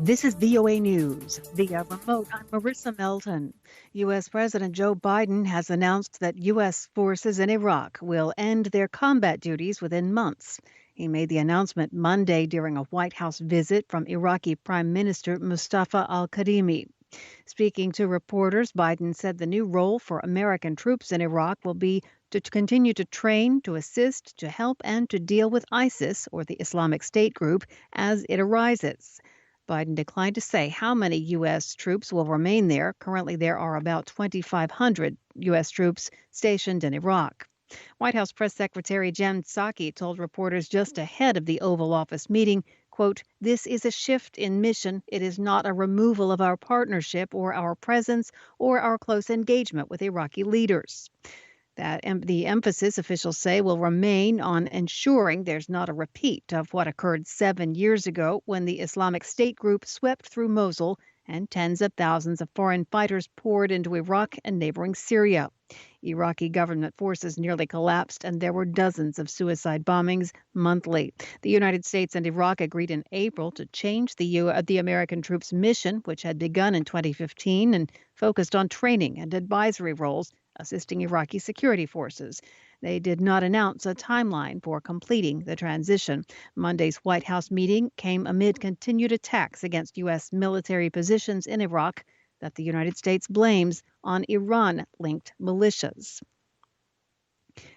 This is VOA News via remote. I'm Marissa Melton. U.S. President Joe Biden has announced that U.S. forces in Iraq will end their combat duties within months. He made the announcement Monday during a White House visit from Iraqi Prime Minister Mustafa al-Kadhimi. Speaking to reporters, Biden said the new role for American troops in Iraq will be to continue to train, to assist, to help, and to deal with ISIS, or the Islamic State group, as it arises. Biden declined to say how many U.S. troops will remain there. Currently, there are about 2,500 U.S. troops stationed in Iraq. White House Press Secretary Jen Psaki told reporters just ahead of the Oval Office meeting, quote, "This is a shift in mission. It is not a removal of our partnership or our presence or our close engagement with Iraqi leaders." The emphasis, officials say, will remain on ensuring there's not a repeat of what occurred 7 years ago when the Islamic State group swept through Mosul and tens of thousands of foreign fighters poured into Iraq and neighboring Syria. Iraqi government forces nearly collapsed, and there were dozens of suicide bombings monthly. The United States and Iraq agreed in April to change the American troops' mission, which had begun in 2015 and focused on training and advisory roles, assisting Iraqi security forces. They did not announce a timeline for completing the transition. Monday's White House meeting came amid continued attacks against U.S. military positions in Iraq that the United States blames on Iran-linked militias.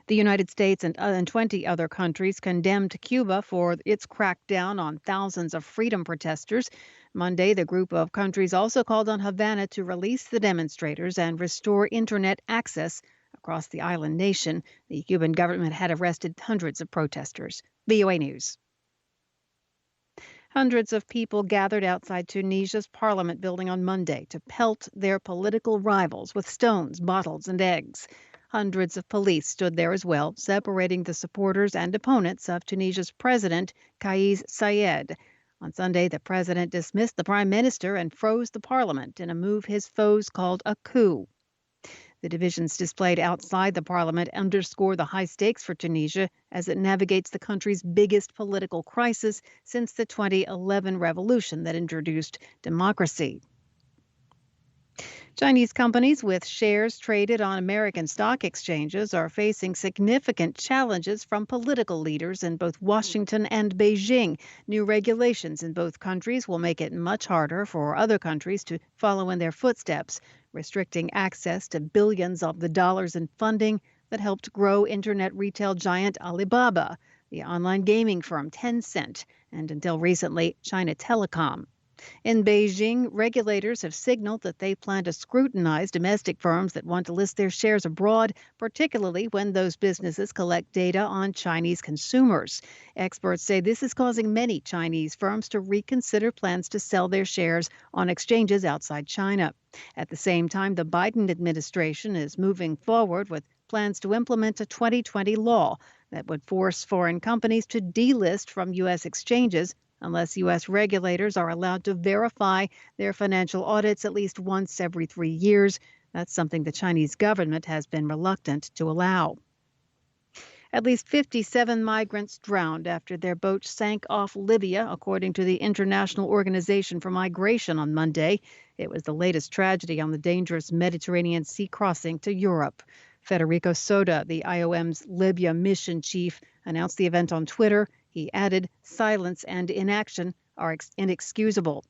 The United States and 20 other countries condemned Cuba for its crackdown on thousands of freedom protesters. Monday, the group of countries also called on Havana to release the demonstrators and restore internet access across the island nation. The Cuban government had arrested hundreds of protesters. VOA News. Hundreds of people gathered outside Tunisia's parliament building on Monday to pelt their political rivals with stones, bottles, and eggs. Hundreds of police stood there as well, separating the supporters and opponents of Tunisia's president, Kais Saied. On Sunday, the president dismissed the prime minister and froze the parliament in a move his foes called a coup. The divisions displayed outside the parliament underscore the high stakes for Tunisia as it navigates the country's biggest political crisis since the 2011 revolution that introduced democracy. Chinese companies with shares traded on American stock exchanges are facing significant challenges from political leaders in both Washington and Beijing. New regulations in both countries will make it much harder for other countries to follow in their footsteps, restricting access to billions of the dollars in funding that helped grow internet retail giant Alibaba, the online gaming firm Tencent, and until recently, China Telecom. In Beijing, regulators have signaled that they plan to scrutinize domestic firms that want to list their shares abroad, particularly when those businesses collect data on Chinese consumers. Experts say this is causing many Chinese firms to reconsider plans to sell their shares on exchanges outside China. At the same time, the Biden administration is moving forward with plans to implement a 2020 law that would force foreign companies to delist from U.S. exchanges unless U.S. regulators are allowed to verify their financial audits at least once every 3 years. That's something the Chinese government has been reluctant to allow. At least 57 migrants drowned after their boat sank off Libya, according to the International Organization for Migration on Monday. It was the latest tragedy on the dangerous Mediterranean Sea crossing to Europe. Federico Soda, the IOM's Libya mission chief, announced the event on Twitter. He added, "Silence and inaction are inexcusable."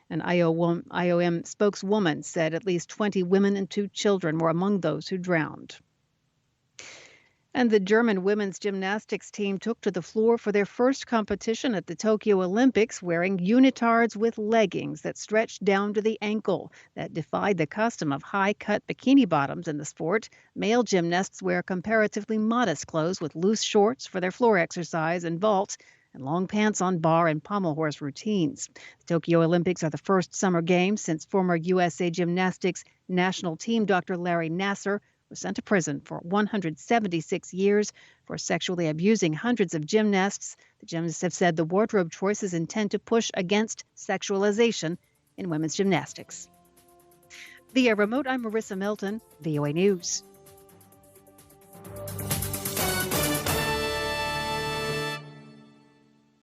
An IOM spokeswoman said at least 20 women and 2 children were among those who drowned. And the German women's gymnastics team took to the floor for their first competition at the Tokyo Olympics wearing unitards with leggings that stretched down to the ankle. That defied the custom of high-cut bikini bottoms in the sport. Male gymnasts wear comparatively modest clothes with loose shorts for their floor exercise and vault, and long pants on bar and pommel horse routines. The Tokyo Olympics are the first summer games since former USA Gymnastics national team Dr. Larry Nassar was sent to prison for 176 years for sexually abusing hundreds of gymnasts. The gymnasts have said the wardrobe choices intend to push against sexualization in women's gymnastics. Via remote, I'm Marissa Melton, VOA News.